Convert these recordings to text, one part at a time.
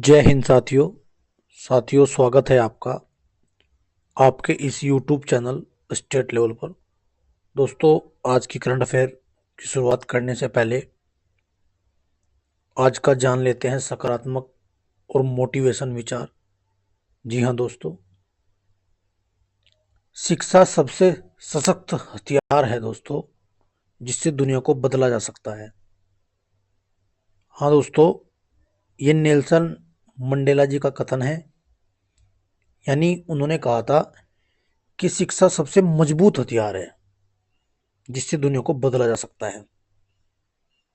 जय हिंद साथियों। स्वागत है आपका आपके इस YouTube चैनल स्टेट लेवल पर। दोस्तों, आज की करंट अफेयर की शुरुआत करने से पहले आज का जान लेते हैं सकारात्मक और मोटिवेशन विचार। जी हाँ दोस्तों, शिक्षा सबसे सशक्त हथियार है दोस्तों, जिससे दुनिया को बदला जा सकता है। हाँ दोस्तों, ये नेल्सन मंडेला जी का कथन है। यानी उन्होंने कहा था कि शिक्षा सबसे मजबूत हथियार है जिससे दुनिया को बदला जा सकता है।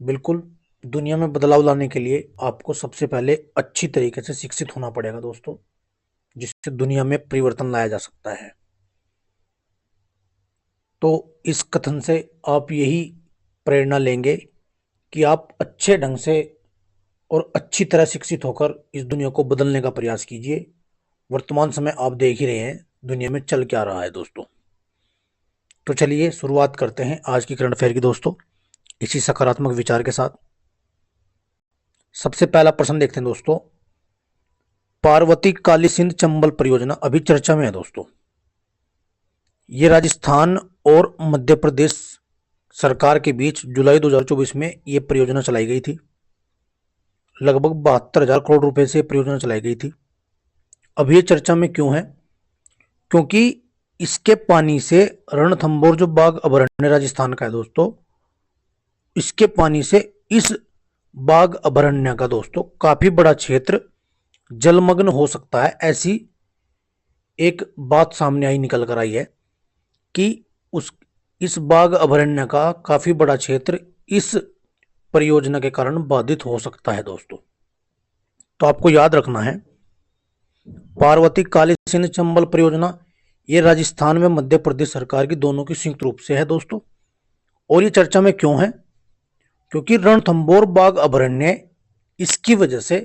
बिल्कुल, दुनिया में बदलाव लाने के लिए आपको सबसे पहले अच्छी तरीके से शिक्षित होना पड़ेगा दोस्तों, जिससे दुनिया में परिवर्तन लाया जा सकता है। तो इस कथन से आप यही प्रेरणा लेंगे कि आप अच्छे ढंग से और अच्छी तरह शिक्षित होकर इस दुनिया को बदलने का प्रयास कीजिए। वर्तमान समय आप देख ही रहे हैं दुनिया में चल क्या रहा है दोस्तों। तो चलिए शुरुआत करते हैं आज की करंट अफेयर की दोस्तों, इसी सकारात्मक विचार के साथ। सबसे पहला प्रश्न देखते हैं दोस्तों, पार्वती काली सिंध चंबल परियोजना अभी चर्चा में है दोस्तों। ये राजस्थान और मध्य प्रदेश सरकार के बीच जुलाई 2024 में ये परियोजना चलाई गई थी। लगभग 72,000 करोड़ रुपए से परियोजना चलाई गई थी। अब ये चर्चा में क्यों है? क्योंकि इसके पानी से रणथंभौर जो बाघ अभयारण्य राजस्थान का है दोस्तों, इसके पानी से इस बाघ अभयारण्य का दोस्तों काफी बड़ा क्षेत्र जलमग्न हो सकता है। ऐसी एक बात सामने आई, निकल कर आई है कि इस बाघ अभयारण्य का काफी बड़ा क्षेत्र इस परियोजना के कारण बाधित हो सकता है दोस्तों। तो आपको याद रखना है, पार्वती काली सिंध चंबल परियोजना ये राजस्थान में मध्य प्रदेश सरकार की दोनों की संयुक्त रूप से है दोस्तों। और ये चर्चा में क्यों है? क्योंकि रणथंभौर बाघ अभयारण्य इसकी वजह से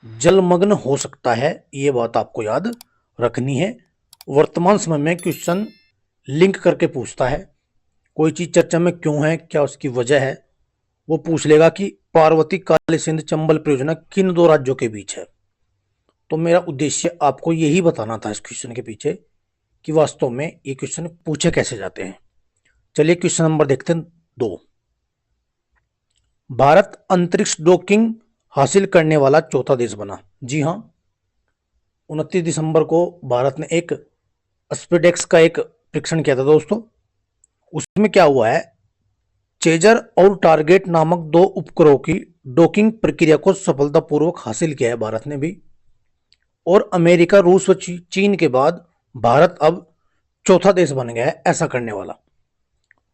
जलमग्न हो सकता है। ये बात आपको याद रखनी है। वर्तमान समय में क्वेश्चन लिंक करके पूछता है, कोई चीज चर्चा में क्यों है, क्या उसकी वजह है, वो पूछ लेगा कि पार्वती काली सिंध चंबल परियोजना किन दो राज्यों के बीच है। तो मेरा उद्देश्य आपको यही बताना था इस क्वेश्चन के पीछे कि वास्तव में ये क्वेश्चन पूछे कैसे जाते हैं। चलिए क्वेश्चन नंबर देखते हैं 2। भारत अंतरिक्ष डॉकिंग हासिल करने वाला चौथा देश बना। जी हां, 29 दिसंबर को भारत ने एक स्पेसएक्स का एक परीक्षण किया था दोस्तों। उसमें क्या हुआ है, चेजर और टारगेट नामक दो उपग्रहों की डॉकिंग प्रक्रिया को सफलतापूर्वक हासिल किया है भारत ने भी। और अमेरिका, रूस व चीन के बाद भारत अब चौथा देश बन गया है ऐसा करने वाला।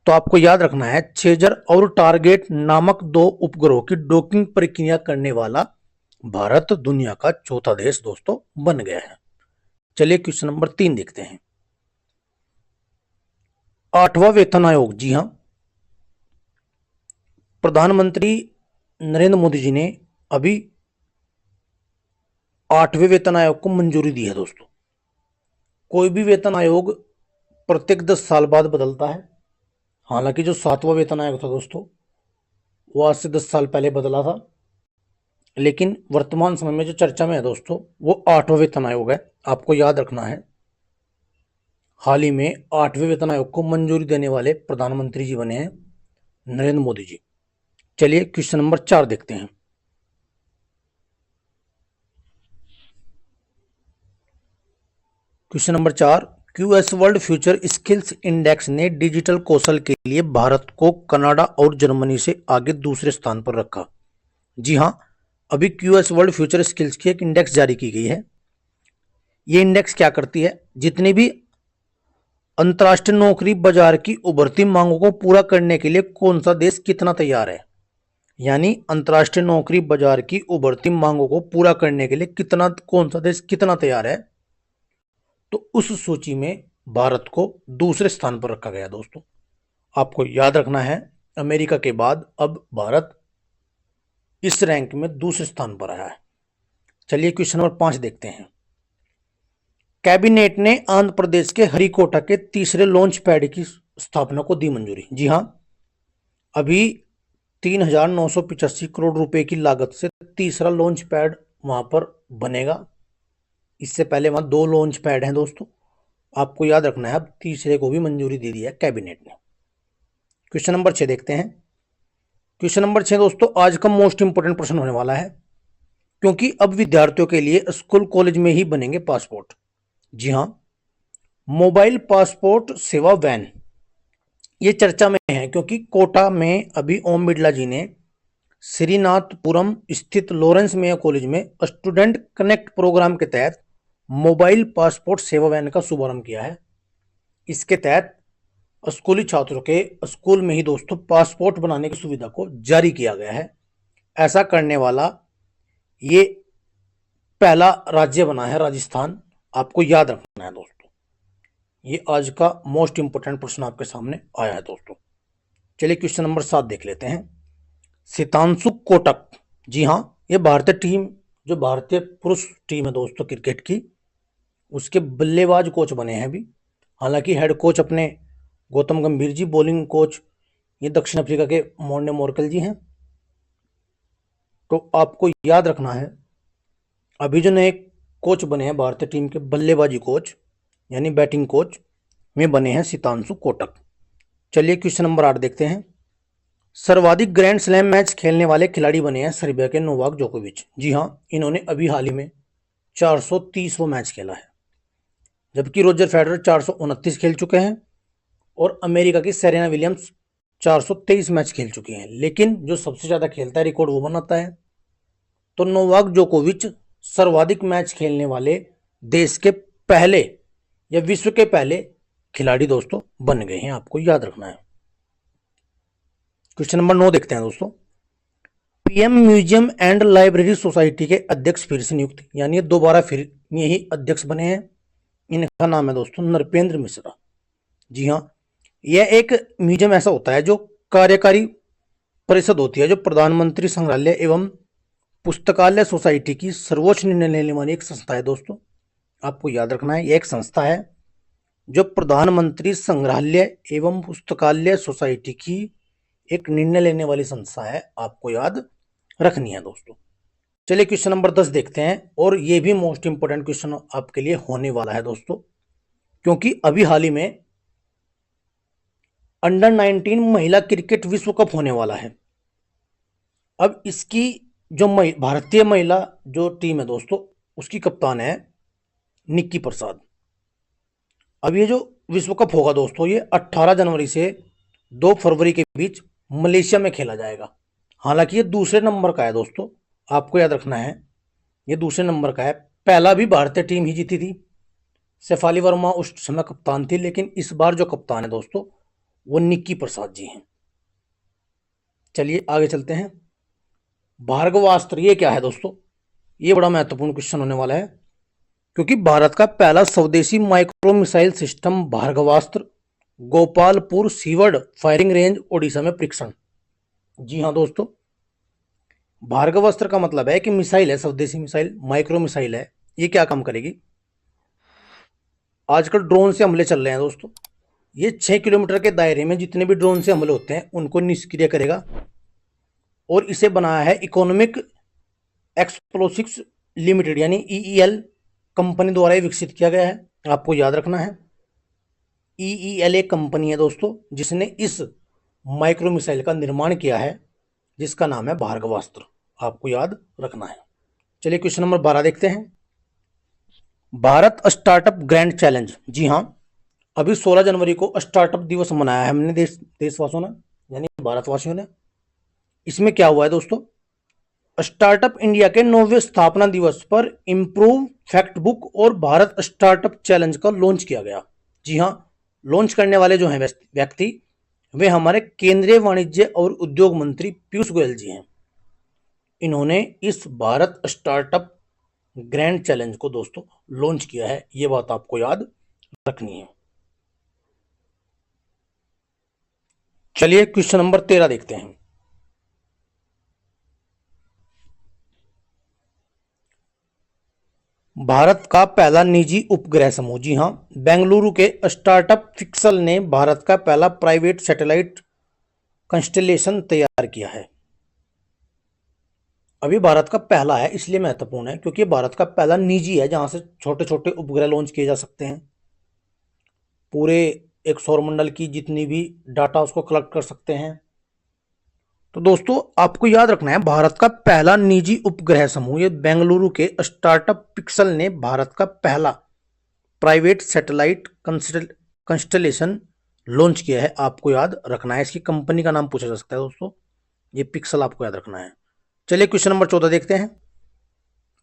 तो आपको याद रखना है, चेजर और टारगेट नामक दो उपग्रहों की डॉकिंग प्रक्रिया करने वाला भारत दुनिया का चौथा देश दोस्तों बन गया है। चलिए क्वेश्चन नंबर 3 देखते हैं। 8वां वेतन आयोग। जी हां, प्रधानमंत्री नरेंद्र मोदी जी ने अभी 8वें वेतन आयोग को मंजूरी दी है दोस्तों। कोई भी वेतन आयोग प्रत्येक 10 साल बाद बदलता है। हालांकि जो 7वां वेतन आयोग था दोस्तों, वो आज से 10 साल पहले बदला था, लेकिन वर्तमान समय में जो चर्चा में है दोस्तों वो 8वां वेतन आयोग है। आपको याद रखना है, हाल ही में 8वें वेतन आयोग को मंजूरी देने वाले प्रधानमंत्री जी बने हैं नरेंद्र मोदी जी। चलिए क्वेश्चन नंबर 4 देखते हैं। Question number 4, QS world future skills index ने डिजिटल कौशल के लिए भारत को कनाडा और जर्मनी से आगे दूसरे स्थान पर रखा। जी हां, अभी क्यूएस वर्ल्ड फ्यूचर स्किल्स की एक इंडेक्स जारी की गई है। ये इंडेक्स क्या करती है, जितनी भी अंतर्राष्ट्रीय नौकरी बाजार की उभरती मांगों को पूरा करने के लिए कौन सा देश कितना तैयार है, यानी अंतर्राष्ट्रीय नौकरी बाजार की उभरती मांगों को पूरा करने के लिए कौन सा देश कितना तैयार है, तो उस सूची में भारत को दूसरे स्थान पर रखा गया दोस्तों। आपको याद रखना है, अमेरिका के बाद अब भारत इस रैंक में दूसरे स्थान पर आया है। चलिए क्वेश्चन नंबर 5 देखते हैं। कैबिनेट ने आंध्र प्रदेश के हरिकोटा के तीसरे लॉन्च पैड की स्थापना को दी मंजूरी। जी हां, अभी 3,985 करोड़ रुपए की लागत से तीसरा लॉन्च पैड वहां पर बनेगा। इससे पहले वहां 2 लॉन्च पैड हैं दोस्तों, आपको याद रखना है। अब तीसरे को भी मंजूरी दे दी है कैबिनेट ने। क्वेश्चन नंबर 6 देखते हैं। क्वेश्चन नंबर 6 दोस्तों आज का मोस्ट इंपोर्टेंट प्रश्न होने वाला है, क्योंकि अब विद्यार्थियों के लिए स्कूल कॉलेज में ही बनेंगे पासपोर्ट। जी हां, मोबाइल पासपोर्ट सेवा वैन ये चर्चा में है, क्योंकि कोटा में अभी ओम बिड़ला जी ने श्रीनाथपुरम स्थित लॉरेंस मेयो कॉलेज में स्टूडेंट कनेक्ट प्रोग्राम के तहत मोबाइल पासपोर्ट सेवा वैन का शुभारंभ किया है। इसके तहत स्कूली छात्रों के स्कूल में ही दोस्तों पासपोर्ट बनाने की सुविधा को जारी किया गया है। ऐसा करने वाला ये पहला राज्य बना है राजस्थान, आपको याद रखना है दोस्तों। ये आज का मोस्ट इंपोर्टेंट प्रश्न आपके सामने आया है दोस्तों। चलिए क्वेश्चन नंबर 7 देख लेते हैं। सितांशु कोटक, जी हाँ, ये भारतीय टीम, जो भारतीय पुरुष टीम है दोस्तों क्रिकेट की, उसके बल्लेबाज कोच बने हैं अभी। हालांकि हेड कोच अपने गौतम गंभीर जी, बॉलिंग कोच ये दक्षिण अफ्रीका के मोर्ने मोर्कल जी हैं। तो आपको याद रखना है अभी जो नए कोच बने हैं भारतीय टीम के बल्लेबाजी कोच यानी बैटिंग कोच में बने हैं सितांशु कोटक। चलिए क्वेश्चन नंबर 8 देखते हैं। सर्वाधिक ग्रैंड स्लैम मैच खेलने वाले खिलाड़ी बने हैं सर्बिया के नोवाक जोकोविच। जी हाँ, इन्होंने अभी हाल ही में 430वां मैच खेला है, जबकि रोजर फेडरर 429 खेल चुके हैं और अमेरिका की सेरेना विलियम्स 423 मैच खेल चुकी हैं। लेकिन जो सबसे ज्यादा खेलता है रिकॉर्ड वो बनाता है, तो नोवाक जोकोविच सर्वाधिक मैच खेलने वाले देश के पहले या विश्व के पहले खिलाड़ी दोस्तों बन गए हैं, आपको याद रखना है। क्वेश्चन नंबर 9 देखते हैं दोस्तों। PM museum and library society के अध्यक्ष फिर से नियुक्त, यानी दोबारा फिर यही अध्यक्ष बने हैं। इनका नाम है दोस्तों नृपेंद्र मिश्रा। जी हाँ, यह एक म्यूजियम ऐसा होता है जो कार्यकारी परिषद होती है, जो प्रधानमंत्री संग्रहालय एवं पुस्तकालय सोसाइटी की सर्वोच्च निर्णय लेने वाली एक संस्था है दोस्तों। आपको याद रखना है, यह एक संस्था है जो प्रधानमंत्री संग्रहालय एवं पुस्तकालय सोसाइटी की एक निर्णय लेने वाली संस्था है, आपको याद रखनी है दोस्तों। चलिए क्वेश्चन नंबर 10 देखते हैं, और यह भी मोस्ट इंपोर्टेंट क्वेश्चन आपके लिए होने वाला है दोस्तों, क्योंकि अभी हाल ही में अंडर 19 महिला क्रिकेट विश्व कप होने वाला है। अब इसकी जो भारतीय महिला जो टीम है दोस्तों, उसकी कप्तान है निक्की प्रसाद। अब ये जो विश्व कप होगा दोस्तों, ये 18 जनवरी से 2 फरवरी के बीच मलेशिया में खेला जाएगा। हालांकि ये दूसरे नंबर का है दोस्तों, आपको याद रखना है, ये दूसरे नंबर का है। पहला भी भारतीय टीम ही जीती थी, शेफाली वर्मा उस समय कप्तान थी, लेकिन इस बार जो कप्तान है दोस्तों वो निक्की प्रसाद जी हैं। चलिए आगे चलते हैं। भार्गवास्त्र ये क्या है दोस्तों? ये बड़ा महत्वपूर्ण क्वेश्चन होने वाला है, क्योंकि भारत का पहला स्वदेशी micro missile system Bhargavastra Gopalpur seaward firing range Odisha में परीक्षण। जी हाँ दोस्तों, भार्गवास्त्र का मतलब है कि मिसाइल है, स्वदेशी मिसाइल, माइक्रो मिसाइल है। ये क्या काम करेगी? आजकल ड्रोन से हमले चल रहे हैं दोस्तों, ये 6 किलोमीटर के दायरे में जितने भी ड्रोन से हमले होते हैं उनको निष्क्रिय करेगा, और इसे बनाया है इकोनॉमिक एक्सप्लोसिव्स लिमिटेड यानी ईईएल कंपनी द्वारा विकसित किया गया है, आपको याद रखना है। ईईएल एक कंपनी है दोस्तों जिसने इस माइक्रो मिसाइल का निर्माण किया है, जिसका नाम है भार्गवास्त्र, आपको याद रखना है। चलिए क्वेश्चन नंबर 12 देखते हैं। Bharat startup grand challenge. जी हाँ, अभी 16 जनवरी को स्टार्टअप दिवस मनाया है हमने देशवासियों ने, यानी भारतवासियों ने। इसमें क्या हुआ है दोस्तों? स्टार्टअप इंडिया के 9वें स्थापना दिवस पर इंप्रूव फैक्ट बुक और भारत स्टार्टअप चैलेंज का लॉन्च किया गया। जी हाँ, लॉन्च करने वाले जो हैं व्यक्ति वे हमारे केंद्रीय वाणिज्य और उद्योग मंत्री पीयूष गोयल जी हैं। इन्होंने इस भारत स्टार्टअप ग्रैंड चैलेंज को दोस्तों लॉन्च किया है, ये बात आपको याद रखनी है। चलिए क्वेश्चन नंबर 13 देखते हैं। भारत का पहला निजी उपग्रह समूह। जी हां, बेंगलुरु के स्टार्टअप फिक्सल ने भारत का पहला प्राइवेट सैटेलाइट कंस्टेलेशन तैयार किया है। अभी भारत का पहला है, इसलिए महत्वपूर्ण है क्योंकि ये भारत का पहला निजी है जहां से छोटे छोटे उपग्रह लॉन्च किए जा सकते हैं। पूरे एक सौरमंडल की जितनी भी डाटा उसको कलेक्ट कर सकते हैं। तो दोस्तों आपको याद रखना है, भारत का पहला निजी उपग्रह समूह ये बेंगलुरु के स्टार्टअप पिक्सल ने भारत का पहला प्राइवेट सैटेलाइट कंस्टलेशन लॉन्च किया है। आपको याद रखना है, इसकी कंपनी का नाम पूछा जा सकता है दोस्तों, ये पिक्सल आपको याद रखना है। चलिए क्वेश्चन नंबर 14 देखते हैं।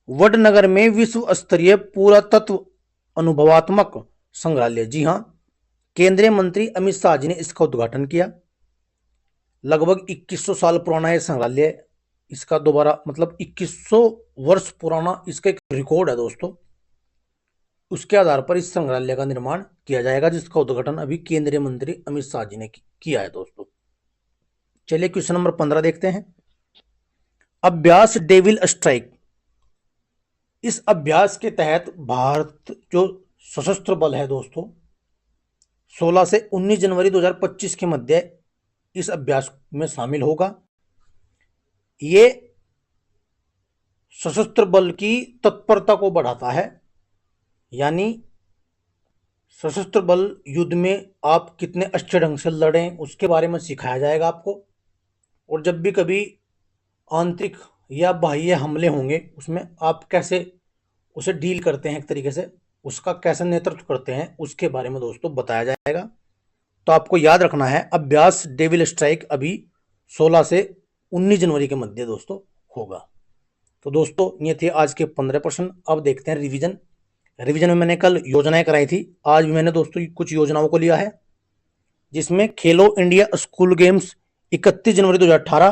वडनगर में विश्व स्तरीय पुरातत्व अनुभवात्मक संग्रहालय, जी हां, केंद्रीय मंत्री अमित शाह जी ने इसका उद्घाटन किया। लगभग 2100 साल पुराना यह संग्रहालय, इसका दोबारा मतलब 2100 वर्ष पुराना इसका एक रिकॉर्ड है दोस्तों। उसके आधार पर इस संग्रहालय का निर्माण किया जाएगा, जिसका उद्घाटन अभी केंद्रीय मंत्री अमित शाह जी ने किया है दोस्तों। चलिए क्वेश्चन नंबर 15 देखते हैं। अभ्यास डेविल स्ट्राइक, इस अभ्यास के तहत भारत जो सशस्त्र बल है दोस्तों 16 से 19 जनवरी 2025 के मध्य इस अभ्यास में शामिल होगा। ये सशस्त्र बल की तत्परता को बढ़ाता है, यानी सशस्त्र बल युद्ध में आप कितने अच्छे ढंग से लड़ें उसके बारे में सिखाया जाएगा आपको। और जब भी कभी आंतरिक या बाह्य हमले होंगे उसमें आप कैसे उसे डील करते हैं, एक तरीके से उसका कैसे नेतृत्व करते हैं उसके बारे में दोस्तों बताया जाएगा। तो आपको याद रखना है, अभ्यास डेविल स्ट्राइक अभी 16 से 19 जनवरी के मध्य दोस्तों होगा। तो दोस्तों ये थे आज के 15 प्रश्न। अब देखते हैं रिवीजन। रिवीजन में मैंने कल योजनाएं कराई थी, आज भी मैंने दोस्तों कुछ योजनाओं को लिया है, जिसमें खेलो इंडिया स्कूल गेम्स 31 जनवरी 2018,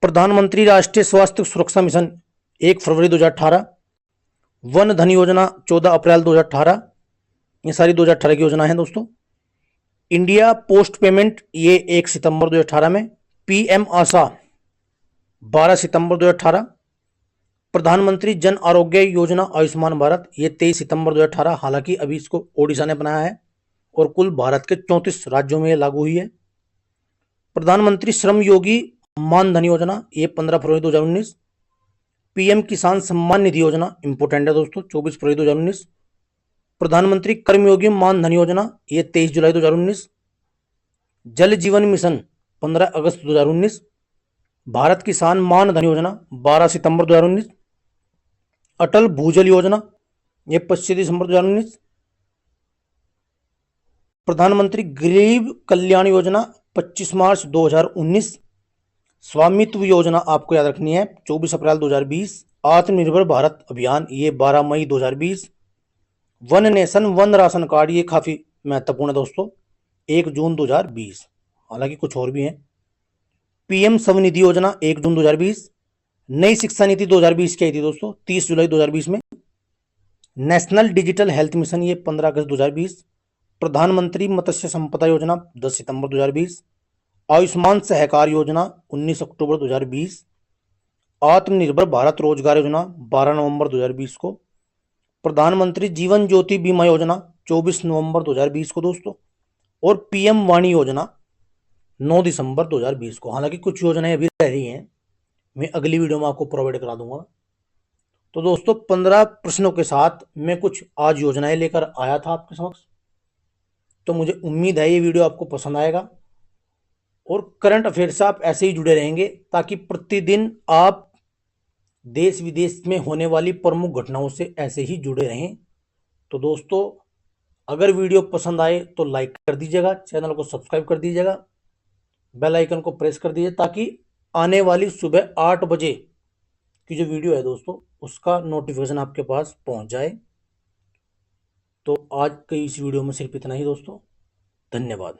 प्रधानमंत्री राष्ट्रीय स्वास्थ्य सुरक्षा मिशन 1 फरवरी 2018, वन धन योजना 14 अप्रैल 2018, ये सारी 2018 की योजना है दोस्तों। इंडिया पोस्ट पेमेंट ये 1 सितंबर 2018 में, पीएम आशा 12 सितंबर 2018, प्रधानमंत्री जन आरोग्य योजना आयुष्मान भारत ये 23 सितंबर 2018, हालांकि अभी इसको ओडिशा ने बनाया है और कुल भारत के 34 राज्यों में लागू हुई है। प्रधानमंत्री श्रम योगी मान धन योजना ये 15 फरवरी 2019, पीएम किसान सम्मान निधि योजना इंपोर्टेंट है दोस्तों 24 फरवरी 2019, प्रधानमंत्री कर्मयोगी मान धन योजना ये 23 जुलाई 2019, जल जीवन मिशन 15 अगस्त 2019, भारत किसान मान धन योजना 12 सितंबर 2019, अटल भूजल योजना ये 25 दिसंबर 2019, प्रधानमंत्री गरीब कल्याण योजना 25 मार्च 2019, स्वामित्व योजना आपको याद रखनी है 24 अप्रैल 2020, आत्मनिर्भर भारत अभियान ये 12 मई 2020, one nation one ration card ये काफी महत्वपूर्ण है दोस्तों 1 जून 2020, हालांकि कुछ और भी हैं। पीएम स्वनिधि योजना 1 जून 2020, नई शिक्षा नीति 2020 की आई थी दोस्तों 30 जुलाई 2020 में, नेशनल डिजिटल हेल्थ मिशन ये 15 अगस्त 2020, प्रधानमंत्री मत्स्य संपदा योजना 10 सितंबर 2020, आयुष्मान सहकार योजना 19 अक्टूबर 2020, आत्मनिर्भर भारत रोजगार योजना 12 नवंबर 2020 को, प्रधानमंत्री जीवन ज्योति बीमा योजना 24 नवंबर 2020 को दोस्तों, और पीएम वाणी योजना 9 दिसंबर 2020 को। हालांकि कुछ योजनाएं अभी रह रही हैं, मैं अगली वीडियो में आपको प्रोवाइड करा दूंगा। तो दोस्तों 15 प्रश्नों के साथ मैं कुछ आज योजनाएं लेकर आया था आपके समक्ष। तो मुझे उम्मीद है ये वीडियो आपको पसंद आएगा और करंट अफेयर से आप ऐसे ही जुड़े रहेंगे ताकि प्रतिदिन आप देश विदेश में होने वाली प्रमुख घटनाओं से ऐसे ही जुड़े रहें। तो दोस्तों अगर वीडियो पसंद आए तो लाइक कर दीजिएगा, चैनल को सब्सक्राइब कर दीजिएगा, बेल आइकन को प्रेस कर दीजिए ताकि आने वाली सुबह 8 बजे की जो वीडियो है दोस्तों उसका नोटिफिकेशन आपके पास पहुंच जाए। तो आज के इस वीडियो में सिर्फ इतना ही दोस्तों, धन्यवाद।